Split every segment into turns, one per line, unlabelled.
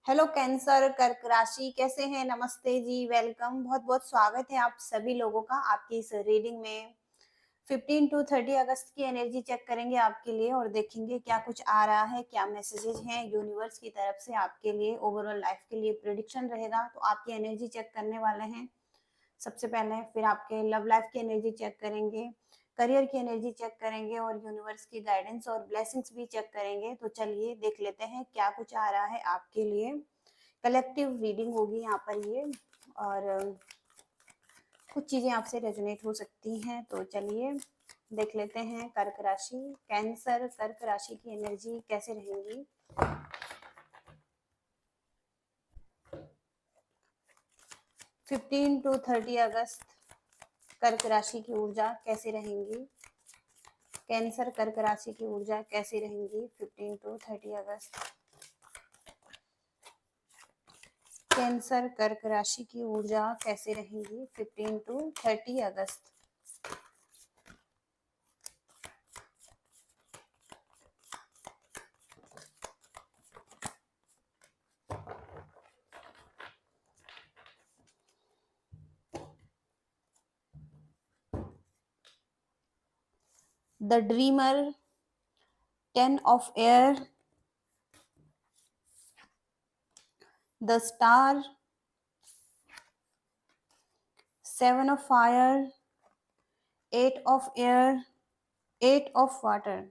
Hello cancer कर्क राशि कैसे हैं? नमस्ते जी, वेलकम। बहुत बहुत स्वागत है आप सभी लोगों का आपकी इस रीडिंग में। 15 टू 30 अगस्त की एनर्जी चेक करेंगे आपके लिए और देखेंगे क्या कुछ आ रहा है, क्या मैसेजेस हैं यूनिवर्स की तरफ से आपके लिए। ओवरऑल लाइफ के लिए प्रेडिक्शन रहेगा, तो आपकी एनर्जी चेक करने वाले हैं सबसे पहले। फिर आपके लव लाइफ की एनर्जी चेक करेंगे, करियर की एनर्जी चेक करेंगे और यूनिवर्स की गाइडेंस और ब्लेसिंग्स भी चेक करेंगे। तो चलिए देख लेते हैं क्या कुछ आ रहा है आपके लिए। कलेक्टिव रीडिंग होगी यहाँ पर ये, और कुछ चीजें आपसे रेजोनेट हो सकती हैं। तो चलिए देख लेते हैं कर्क राशि, कैंसर कर्क राशि की एनर्जी कैसे रहेंगी। 15 टू 30 अगस्त कर्क राशि की ऊर्जा कैसे रहेंगी, कैंसर कर्क राशि की ऊर्जा कैसी रहेंगी 15 टू 30 अगस्त। कैंसर कर्क राशि की ऊर्जा कैसे रहेंगी 15 टू 30 अगस्त। The dreamer, 10 of air, the star, 7 of fire, 8 of air, 8 of water.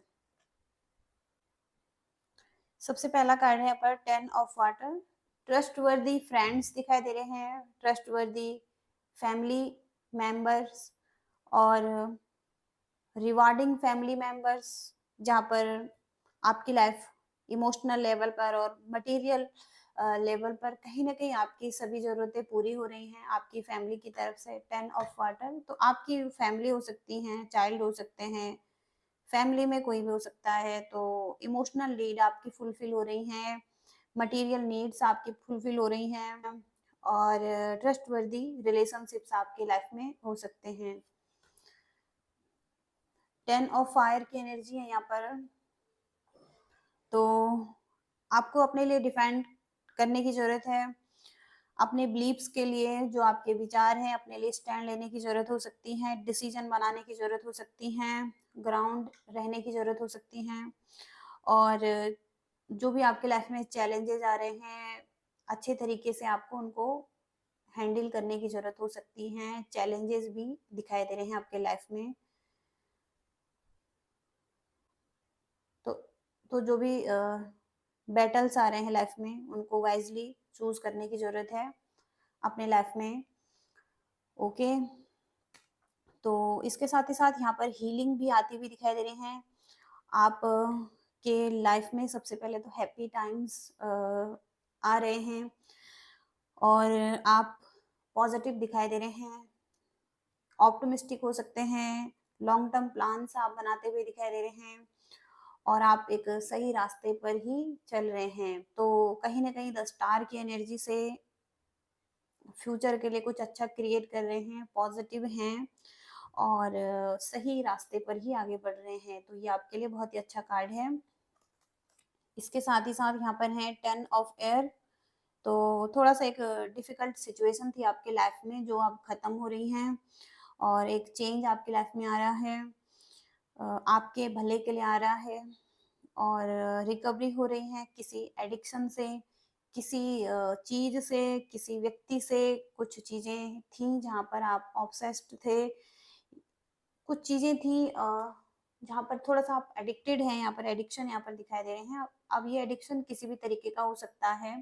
सबसे पहला कार्ड है यहाँ पर 10 ऑफ वाटर। ट्रस्टवर्दी फ्रेंड्स दिखाई दे रहे हैं, ट्रस्टवर्दी फैमिली मेंबर्स और रिवार्डिंग फैमिली मेंबर्स, जहाँ पर आपकी लाइफ इमोशनल लेवल पर और मटेरियल लेवल पर कहीं ना कहीं आपकी सभी जरूरतें पूरी हो रही हैं आपकी फैमिली की तरफ से। 10 ऑफ वाटर, तो आपकी फैमिली हो सकती हैं, चाइल्ड हो सकते हैं, फैमिली में कोई भी हो सकता है। तो इमोशनल नीड आपकी फुलफिल हो रही हैं, मटेरियल नीड्स आपकी फुलफिल हो रही हैं और ट्रस्टवर्दी रिलेशनशिप्स आपकी लाइफ में हो सकते हैं। 10 ऑफ फायर की एनर्जी है यहाँ पर। तो आपको अपने लिए डिफेंड करने की जरूरत है, अपने बिलीव्स के लिए जो आपके विचार हैं अपने लिए स्टैंड लेने की जरूरत हो सकती है, डिसीजन बनाने की जरूरत हो सकती है, ग्राउंड रहने की जरूरत हो सकती है। और जो भी आपके लाइफ में चैलेंजेस आ रहे हैं अच्छे तरीके से आपको उनको हैंडल करने की जरूरत हो सकती है। चैलेंजेस भी दिखाई दे रहे हैं आपके लाइफ में। तो जो भी बैटल्स आ रहे हैं लाइफ में उनको वाइजली चूज करने की जरूरत है अपने लाइफ में। ओके, तो इसके साथ ही साथ यहाँ पर हीलिंग भी आती हुई दिखाई दे रही हैं आप के लाइफ में। सबसे पहले तो हैप्पी टाइम्स आ रहे हैं और आप पॉजिटिव दिखाई दे रहे हैं, ऑप्टिमिस्टिक हो सकते हैं, लॉन्ग टर्म प्लान्स आप बनाते हुए दिखाई दे रहे हैं और आप एक सही रास्ते पर ही चल रहे हैं। तो कहीं ना कहीं द स्टार की एनर्जी से फ्यूचर के लिए कुछ अच्छा क्रिएट कर रहे हैं, पॉजिटिव हैं और सही रास्ते पर ही आगे बढ़ रहे हैं। तो ये आपके लिए बहुत ही अच्छा कार्ड है। इसके साथ ही साथ यहाँ पर है 10 ऑफ एयर। तो थोड़ा सा एक डिफिकल्ट सिचुएशन थी आपके लाइफ में जो अब खत्म हो रही हैं और एक चेंज आपकी लाइफ में आ रहा है, आपके भले के लिए आ रहा है और रिकवरी हो रही है किसी एडिक्शन से, किसी चीज से, किसी व्यक्ति से। कुछ चीजें थी जहाँ पर आप ऑब्सेस्ड थे, कुछ चीजें थी जहाँ पर थोड़ा सा आप एडिक्टेड हैं, यहाँ पर एडिक्शन यहाँ पर दिखाई दे रहे हैं। अब ये एडिक्शन किसी भी तरीके का हो सकता है,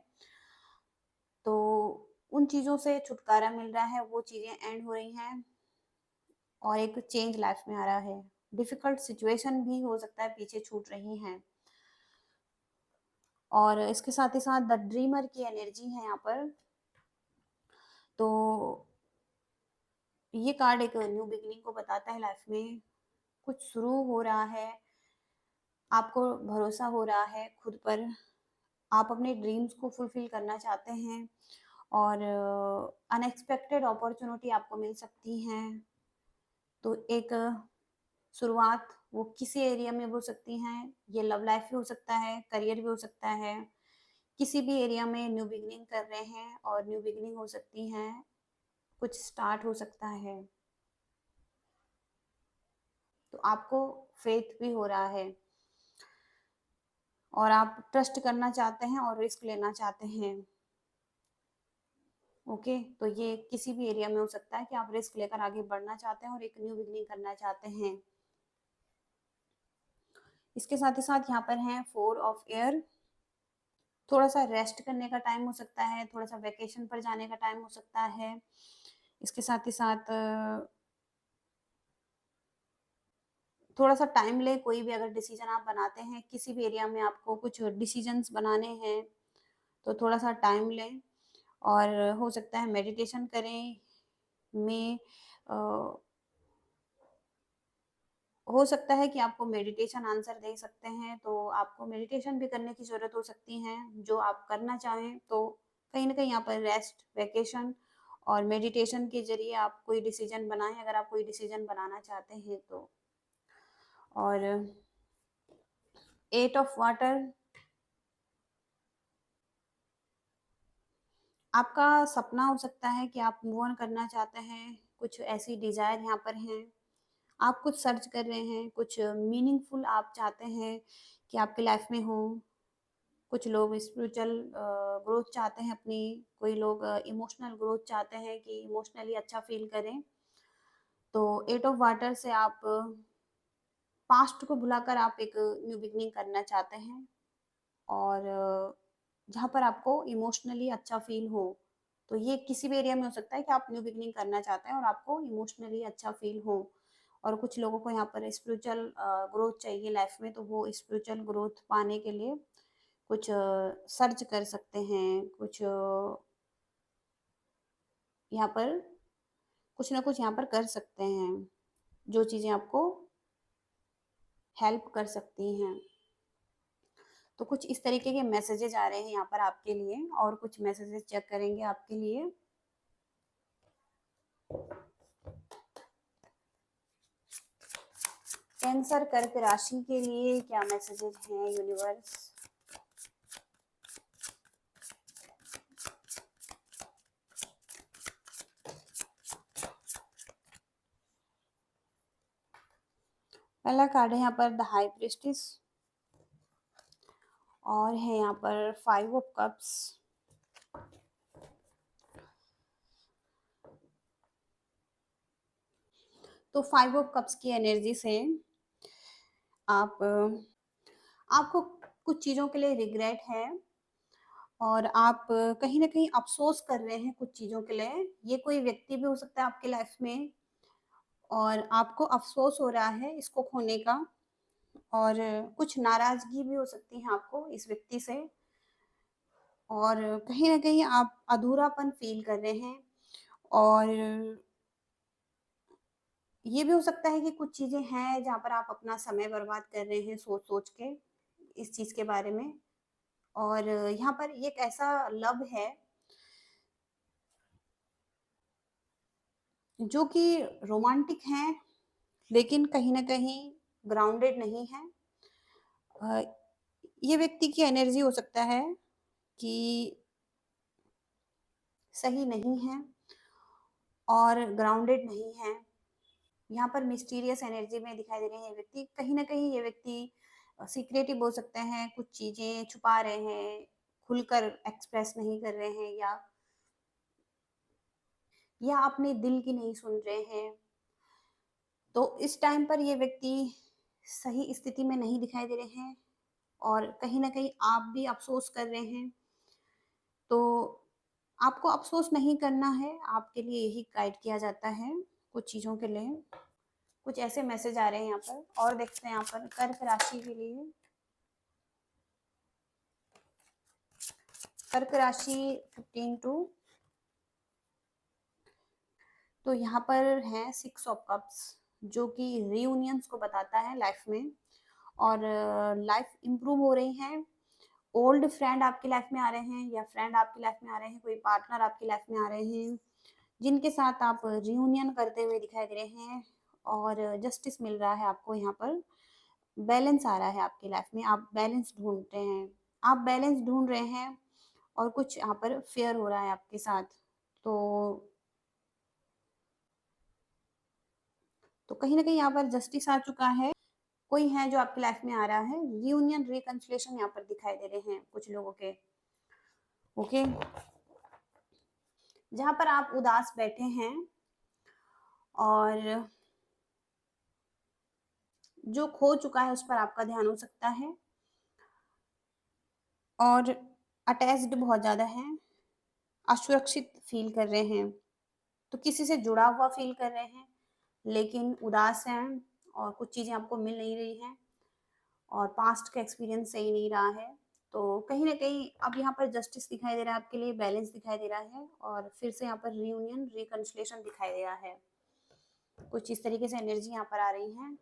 तो उन चीजों से छुटकारा मिल रहा है, वो चीजें एंड हो रही हैं और एक चेंज लाइफ में आ रहा है। डिफिकल्ट सिचुएशन भी हो सकता है पीछे छूट रही हैं। और इसके साथ ही साथ द ड्रीमर की एनर्जी है यहाँ पर। तो ये कार्ड एक न्यू बिगिनिंग को बताता है, लाइफ में कुछ शुरू हो रहा है, आपको भरोसा हो रहा है खुद पर, आप अपने ड्रीम्स को फुलफिल करना चाहते हैं और अनएक्सपेक्टेड अपॉर्चुनिटी आपको मिल सकती हैं। तो एक शुरुआत वो किसी एरिया में हो सकती हैं, ये लव लाइफ भी हो सकता है, करियर भी हो सकता है, किसी भी एरिया में न्यू बिगिनिंग कर रहे हैं और न्यू बिगिनिंग हो सकती है, कुछ स्टार्ट हो सकता है, तो आपको फेथ भी हो रहा है और आप ट्रस्ट करना चाहते हैं और रिस्क लेना चाहते हैं। ओके, तो ये किसी भी एरिया में हो सकता है कि आप रिस्क लेकर आगे बढ़ना चाहते हैं और एक न्यू बिगिनिंग करना चाहते हैं। इसके साथ ही साथ यहाँ पर है 4 ऑफ एयर, थोड़ा सा रेस्ट करने का टाइम हो सकता है, थोड़ा सा वेकेशन पर जाने का टाइम हो सकता है। इसके साथ ही साथ थोड़ा सा टाइम ले, कोई भी अगर डिसीजन आप बनाते हैं, किसी भी एरिया में आपको कुछ डिसीजंस बनाने हैं तो थोड़ा सा टाइम लें और हो सकता है मेडिटेशन करें। में हो सकता है कि आपको मेडिटेशन आंसर दे सकते हैं, तो आपको मेडिटेशन भी करने की ज़रूरत हो सकती है, जो आप करना चाहें। तो कहीं न कहीं यहाँ पर रेस्ट, वेकेशन और मेडिटेशन के ज़रिए आप कोई डिसीजन बनाएँ, अगर आप कोई डिसीजन बनाना चाहते हैं तो। और 8 ऑफ वाटर, आपका सपना हो सकता है कि आप मूव ऑन करना चाहते हैं, कुछ ऐसी डिज़ायर यहाँ पर हैं। आप कुछ सर्च कर रहे हैं, कुछ मीनिंगफुल आप चाहते हैं कि आपकी लाइफ में हो। कुछ लोग स्पिरिचुअल ग्रोथ चाहते हैं अपनी, कोई लोग इमोशनल ग्रोथ चाहते हैं कि इमोशनली अच्छा फील करें। तो 8 ऑफ वाटर से आप पास्ट को भुलाकर आप एक न्यू बिगिनिंग करना चाहते हैं और जहाँ पर आपको इमोशनली अच्छा फील हो। तो ये किसी भी एरिया में हो सकता है कि आप न्यू बिगिनिंग करना चाहते हैं और आपको इमोशनली अच्छा फील हो। और कुछ लोगों को यहाँ पर स्पिरिचुअल ग्रोथ चाहिए लाइफ में, तो वो स्पिरिचुअल ग्रोथ पाने के लिए कुछ सर्च कर सकते हैं, कुछ यहाँ पर कुछ ना कुछ यहाँ पर कर सकते हैं, जो चीज़ें आपको हेल्प कर सकती हैं। तो कुछ इस तरीके के मैसेजेस आ रहे हैं यहाँ पर आपके लिए, और कुछ मैसेजेस चेक करेंगे आपके लिए। कैंसर कर्क राशि के लिए क्या मैसेजेस हैं यूनिवर्स? पहला कार्ड है यहाँ पर द हाई प्रीस्टेस और है यहाँ पर 5 ऑफ कप्स। तो 5 ऑफ कप्स की एनर्जी से आप आपको कुछ चीज़ों के लिए रिग्रेट है और आप कहीं न कहीं अफ़सोस कर रहे हैं कुछ चीज़ों के लिए। ये कोई व्यक्ति भी हो सकता है आपकी लाइफ़ में और आपको अफ़सोस हो रहा है इसको खोने का, और कुछ नाराज़गी भी हो सकती है आपको इस व्यक्ति से, और कहीं न कहीं आप अधूरापन फ़ील कर रहे हैं। और ये भी हो सकता है कि कुछ चीज़ें हैं जहाँ पर आप अपना समय बर्बाद कर रहे हैं सोच-सोच के इस चीज़ के बारे में। और यहाँ पर एक ऐसा लव है जो कि रोमांटिक है, लेकिन कहीं न कहीं ग्राउंडेड नहीं है। अ, ये व्यक्ति की एनर्जी हो सकता है कि सही नहीं है और ग्राउंडेड नहीं है। यहाँ पर मिस्टीरियस एनर्जी में दिखाई दे रहे हैं ये व्यक्ति। कहीं न कहीं ये व्यक्ति सीक्रेटिव हो सकते हैं, कुछ चीज़ें छुपा रहे हैं, खुलकर एक्सप्रेस नहीं कर रहे हैं, या अपने दिल की नहीं सुन रहे हैं। तो इस टाइम पर ये व्यक्ति सही स्थिति में नहीं दिखाई दे रहे हैं और कहीं न कहीं आप भी अफ़सोस कर रहे हैं। तो आपको अफ़सोस नहीं करना है, आपके लिए यही गाइड किया जाता है कुछ चीज़ों के लिए। कुछ ऐसे मैसेज आ रहे हैं यहाँ पर, और देखते हैं यहाँ पर कर्क राशि के लिए। कर्क राशि 15 टू, तो यहाँ पर है 6 ऑफ कप्स, जो कि रियूनियंस को बताता है लाइफ में, और लाइफ इम्प्रूव हो रही है। ओल्ड फ्रेंड आपकी लाइफ में आ रहे हैं, या फ्रेंड आपकी लाइफ में आ रहे हैं, कोई पार्टनर आपकी लाइफ में आ रहे हैं जिनके साथ आप रियूनियन करते हुए दिखाई दे रहे हैं, और जस्टिस मिल रहा है आपको यहाँ पर। बैलेंस आ रहा है आपकी लाइफ में, आप बैलेंस ढूंढते हैं, आप बैलेंस ढूंढ रहे हैं। और कुछ यहाँ पर फेयर हो रहा है आपके साथ। तो कहीं ना कहीं यहाँ पर जस्टिस आ चुका है, कोई है जो आपकी लाइफ में आ रहा है, रियूनियन रिकंसिलिएशन यहाँ पर दिखाई दे रहे हैं कुछ लोगों के। ओके, जहां पर आप उदास बैठे हैं और जो खो चुका है उस पर आपका ध्यान हो सकता है, और अटैच्ड बहुत ज्यादा है, असुरक्षित फील कर रहे हैं, तो किसी से जुड़ा हुआ फील कर रहे हैं लेकिन उदास हैं और कुछ चीजें आपको मिल नहीं रही हैं और पास्ट का एक्सपीरियंस सही नहीं रहा है। तो कहीं ना कहीं अब यहाँ पर जस्टिस दिखाई दे रहा है आपके लिए, बैलेंस दिखाई दे रहा है, और फिर से यहाँ पर रियूनियन रिकंसिलिएशन दिखाई दे रहा है। कुछ इस तरीके से एनर्जी यहाँ पर आ रही है।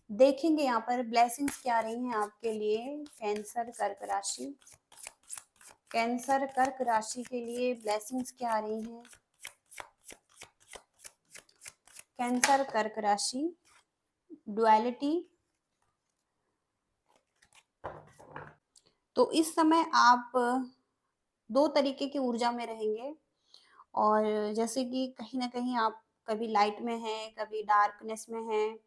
देखेंगे यहाँ पर ब्लेसिंग्स क्या आ रही हैं आपके लिए। कैंसर कर्क राशि, कैंसर कर्क राशि के लिए ब्लेसिंग्स क्या आ रही हैं। कैंसर कर्क राशि, डुअलिटी। तो इस समय आप दो तरीके की ऊर्जा में रहेंगे, और जैसे कि कहीं ना कहीं आप कभी लाइट में हैं, कभी डार्कनेस में हैं,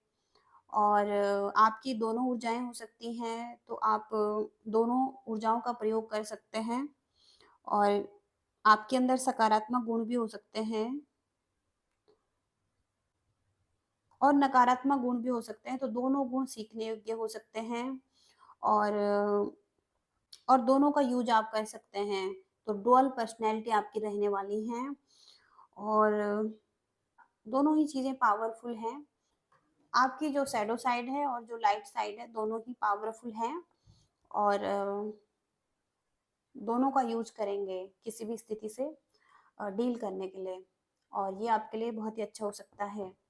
और आपकी दोनों ऊर्जाएं हो सकती हैं, तो आप दोनों ऊर्जाओं का प्रयोग कर सकते हैं, और आपके अंदर सकारात्मक गुण भी हो सकते हैं और नकारात्मक गुण भी हो सकते हैं, तो दोनों गुण सीखने योग्य हो सकते हैं, और दोनों का यूज आप कर सकते हैं। तो डुअल पर्सनैलिटी आपकी रहने वाली हैं, और दोनों ही चीजें पावरफुल हैं। आपकी जो शैडो साइड है और जो लाइट साइड है दोनों ही पावरफुल हैं, और दोनों का यूज करेंगे किसी भी स्थिति से डील करने के लिए, और ये आपके लिए बहुत ही अच्छा हो सकता है।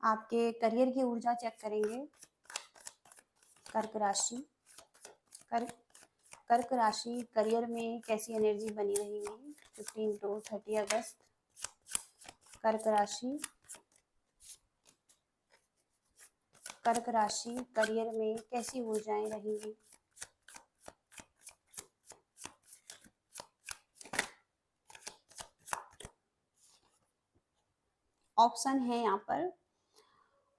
आपके करियर की ऊर्जा चेक करेंगे। कर्क राशि, कर्क राशि करियर में कैसी एनर्जी बनी रहेगी 15 to 30 अगस्त। कर्क राशि, कर्क राशि करियर में कैसी ऊर्जाएं रहेंगी। ऑप्शन है यहाँ पर,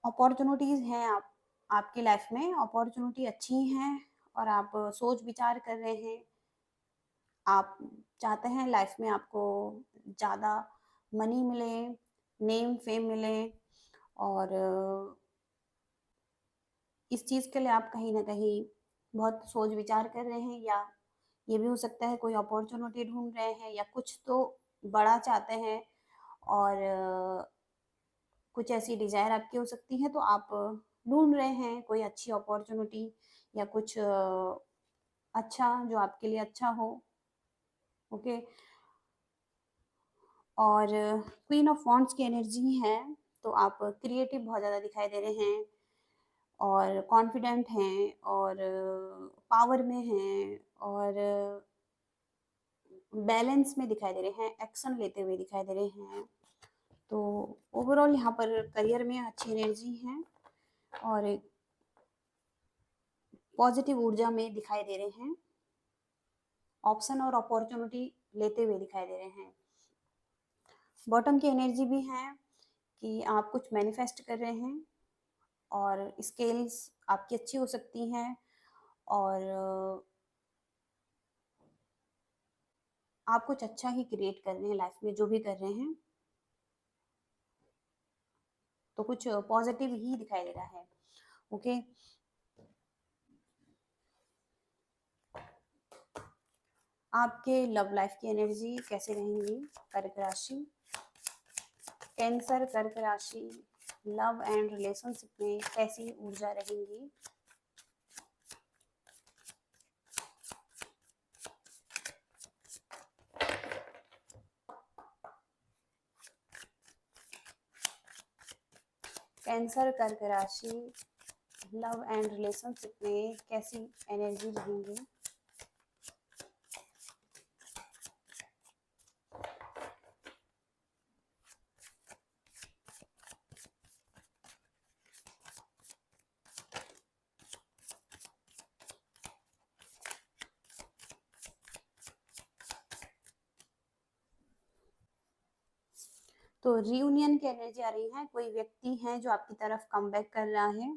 अपॉर्चुनिटीज हैं आपकी लाइफ में, अपॉर्चुनिटी अच्छी हैं और आप सोच विचार कर रहे हैं। आप चाहते हैं लाइफ में आपको ज़्यादा मनी मिले, नेम फेम मिले, और इस चीज़ के लिए आप कहीं ना कहीं बहुत सोच विचार कर रहे हैं, या ये भी हो सकता है कोई अपॉर्चुनिटी ढूंढ रहे हैं, या कुछ तो बड़ा चाहते हैं, और कुछ ऐसी डिजायर आपकी हो सकती है, तो आप ढूंढ रहे हैं कोई अच्छी अपॉर्चुनिटी या कुछ अच्छा जो आपके लिए अच्छा हो। ओके, और क्वीन ऑफ वॉन्ड्स की एनर्जी है, तो आप क्रिएटिव बहुत ज़्यादा दिखाई दे रहे हैं, और कॉन्फिडेंट हैं, और पावर में हैं, और बैलेंस में दिखाई दे रहे हैं, एक्शन लेते हुए दिखाई दे रहे हैं। तो ओवरऑल यहाँ पर करियर में अच्छी एनर्जी है और पॉजिटिव ऊर्जा में दिखाई दे रहे हैं, ऑप्शन और अपॉर्चुनिटी लेते हुए दिखाई दे रहे हैं। बॉटम की एनर्जी भी है कि आप कुछ मैनिफेस्ट कर रहे हैं, और स्केल्स आपकी अच्छी हो सकती हैं, और आप कुछ अच्छा ही क्रिएट कर रहे हैं लाइफ में जो भी कर रहे हैं, तो कुछ पॉजिटिव ही दिखाई दे रहा है। ओके, आपके लव लाइफ की एनर्जी कैसे रहेंगी कर्क राशि। कैंसर कर्क राशि लव एंड रिलेशनशिप में कैसी ऊर्जा रहेंगी। कैंसर कर्क राशि लव एंड रिलेशनशिप में कैसी एनर्जी रहेंगी। तो रीयूनियन की एनर्जी आ रही है, कोई व्यक्ति है जो आपकी तरफ कम बैक कर रहा है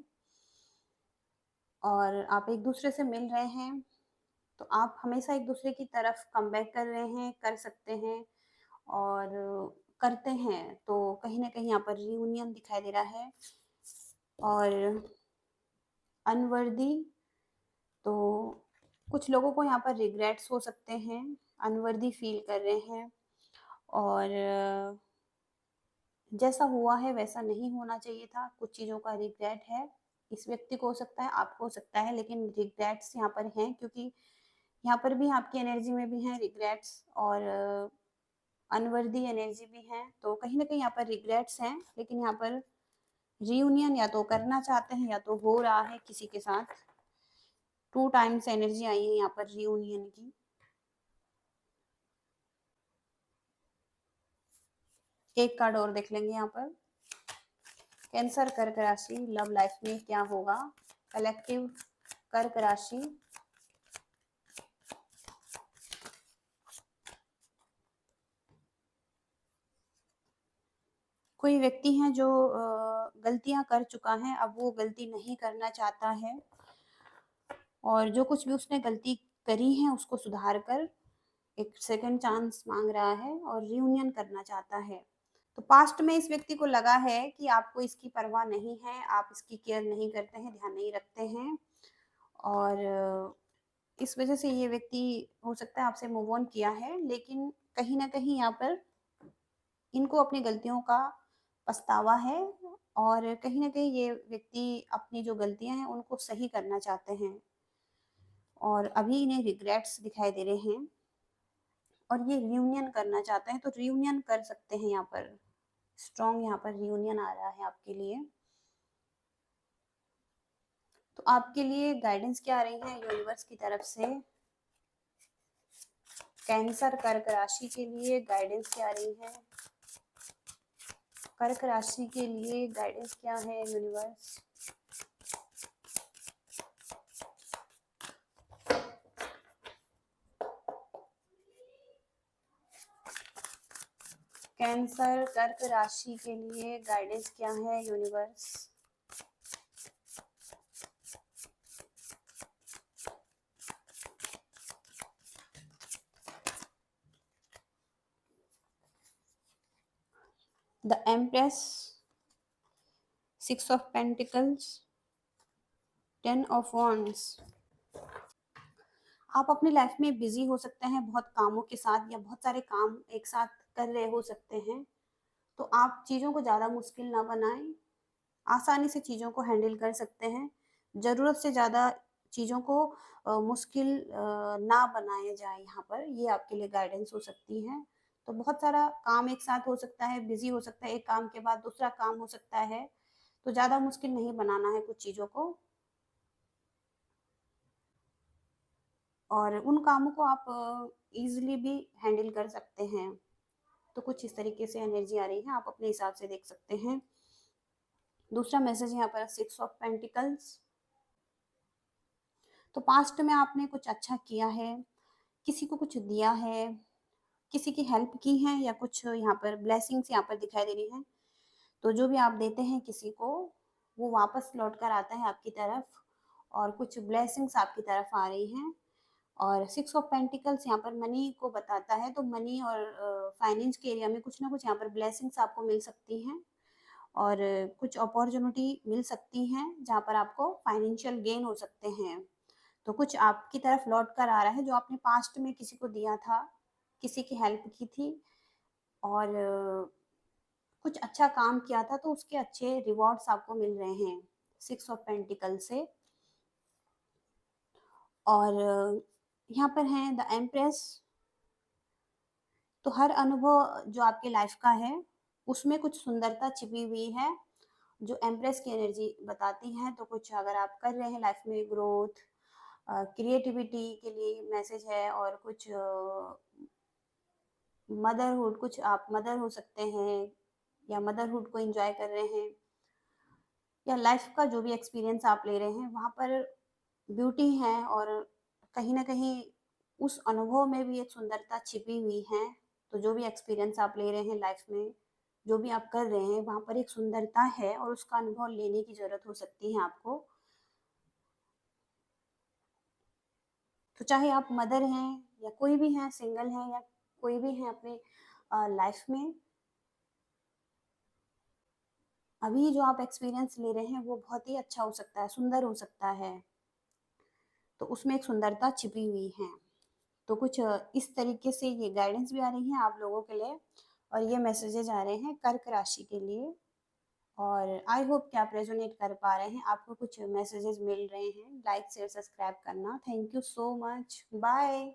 और आप एक दूसरे से मिल रहे हैं, तो आप हमेशा एक दूसरे की तरफ कम बैक कर रहे हैं, कर सकते हैं और करते हैं, तो कहीं ना कहीं यहाँ पर रीयूनियन दिखाई दे रहा है। और अनवर्दी, तो कुछ लोगों को यहाँ पर रिग्रेट्स हो सकते हैं, अनवर्दी फील कर रहे हैं और जैसा हुआ है वैसा नहीं होना चाहिए था, कुछ चीज़ों का रिग्रेट है। इस व्यक्ति को हो सकता है, आपको हो सकता है, लेकिन रिग्रेट्स यहाँ पर हैं क्योंकि यहाँ पर भी आपकी एनर्जी में भी हैं रिग्रेट्स और अनवर्दी एनर्जी भी है, तो कहीं ना कहीं यहाँ पर रिग्रेट्स हैं, लेकिन यहाँ पर रीयूनियन या तो करना चाहते हैं या तो हो रहा है किसी के साथ। 2 टाइम्स एनर्जी आई है यहाँ पर रीयूनियन की। एक कार्ड और देख लेंगे यहाँ पर। कैंसर कर्क राशि, लव लाइफ में क्या होगा? कलेक्टिव कर्क राशि, कोई व्यक्ति है जो गलतियां कर चुका है, अब वो गलती नहीं करना चाहता है और जो कुछ भी उसने गलती करी है उसको सुधार कर एक सेकंड चांस मांग रहा है और रियूनियन करना चाहता है। तो पास्ट में इस व्यक्ति को लगा है कि आपको इसकी परवाह नहीं है, आप इसकी केयर नहीं करते हैं, ध्यान नहीं रखते हैं और इस वजह से ये व्यक्ति हो सकता है आपसे मूव ऑन किया है, लेकिन कहीं ना कहीं यहाँ पर इनको अपनी गलतियों का पछतावा है और कहीं ना कहीं ये व्यक्ति अपनी जो गलतियां हैं उनको सही करना चाहते हैं और अभी इन्हें रिग्रेट्स दिखाई दे रहे हैं और ये रियूनियन करना चाहते हैं, तो रियूनियन कर सकते हैं। यहाँ पर स्ट्रॉन्ग यहाँ पर रियूनियन आ रहा है आपके लिए। तो आपके लिए गाइडेंस क्या आ रही है यूनिवर्स की तरफ से? कैंसर कर्क राशि के लिए गाइडेंस क्या आ रही है? कर्क राशि के लिए गाइडेंस क्या है यूनिवर्स? कैंसर कर्क राशि के लिए गाइडेंस क्या है universe? The empress, 6 of pentacles, 10 of wands. आप अपनी लाइफ में बिजी हो सकते हैं बहुत कामों के साथ या बहुत सारे काम एक साथ कर रहे हो सकते हैं, तो आप चीज़ों को ज़्यादा मुश्किल ना बनाएं, आसानी से चीज़ों को हैंडल कर सकते हैं। ज़रूरत से ज़्यादा चीज़ों को मुश्किल ना बनाया जाए, यहाँ पर ये आपके लिए गाइडेंस हो सकती है। तो बहुत सारा काम एक साथ हो सकता है, बिजी हो सकता है, एक काम के बाद दूसरा काम हो सकता है, तो ज़्यादा मुश्किल नहीं बनाना है कुछ चीज़ों को और उन कामों को आप इजीली भी हैंडल कर सकते हैं। तो कुछ इस तरीके से एनर्जी आ रही है, आप अपने हिसाब से देख सकते हैं। दूसरा मैसेज यहाँ पर 6 ऑफ पेंटिकल्स। तो पास्ट में आपने कुछ अच्छा किया है, किसी को कुछ दिया है, किसी की हेल्प की है या कुछ यहाँ पर ब्लेसिंग्स यहाँ पर दिखाई दे रही हैं। तो जो भी आप देते हैं किसी को वो वापस लौट कर आता है आपकी तरफ और कुछ ब्लेसिंग्स आपकी तरफ आ रही हैं। और 6 ऑफ पेंटिकल्स यहाँ पर मनी को बताता है, तो मनी और फाइनेंस के एरिया में कुछ ना कुछ यहाँ पर ब्लेसिंग्स आपको मिल सकती हैं और कुछ अपॉर्चुनिटी मिल सकती हैं जहाँ पर आपको फाइनेंशियल गेन हो सकते हैं। तो कुछ आपकी तरफ लौट कर आ रहा है जो आपने पास्ट में किसी को दिया था, किसी की हेल्प की थी और कुछ अच्छा काम किया था, तो उसके अच्छे रिवॉर्ड्स आपको मिल रहे हैं 6 ऑफ पेंटिकल से। और यहाँ पर है द एम्प्रेस। तो हर अनुभव जो आपके लाइफ का है उसमें कुछ सुंदरता छिपी हुई है जो एम्प्रेस की एनर्जी बताती है। तो कुछ अगर आप कर रहे हैं लाइफ में ग्रोथ, क्रिएटिविटी के लिए मैसेज है और कुछ मदरहुड, कुछ आप मदर हो सकते हैं या मदरहुड को एंजॉय कर रहे हैं या लाइफ का जो भी एक्सपीरियंस आप ले रहे हैं वहाँ पर ब्यूटी है और कहीं ना कहीं उस अनुभव में भी एक सुंदरता छिपी हुई है। तो जो भी एक्सपीरियंस आप ले रहे हैं लाइफ में, जो भी आप कर रहे हैं वहाँ पर एक सुंदरता है और उसका अनुभव लेने की ज़रूरत हो सकती है आपको। तो चाहे आप मदर हैं या कोई भी हैं, सिंगल हैं या कोई भी हैं अपने लाइफ में, अभी जो आप एक्सपीरियंस ले रहे हैं वो बहुत ही अच्छा हो सकता है, सुंदर हो सकता है। तो उसमें एक सुंदरता छिपी हुई है। तो कुछ इस तरीके से ये गाइडेंस भी आ रही है आप लोगों के लिए और ये मैसेजेस आ रहे हैं कर्क राशि के लिए। और आई होप कि आप रेजोनेट कर पा रहे हैं, आपको कुछ मैसेजेस मिल रहे हैं। लाइक शेयर सब्सक्राइब करना। Thank you so much, bye.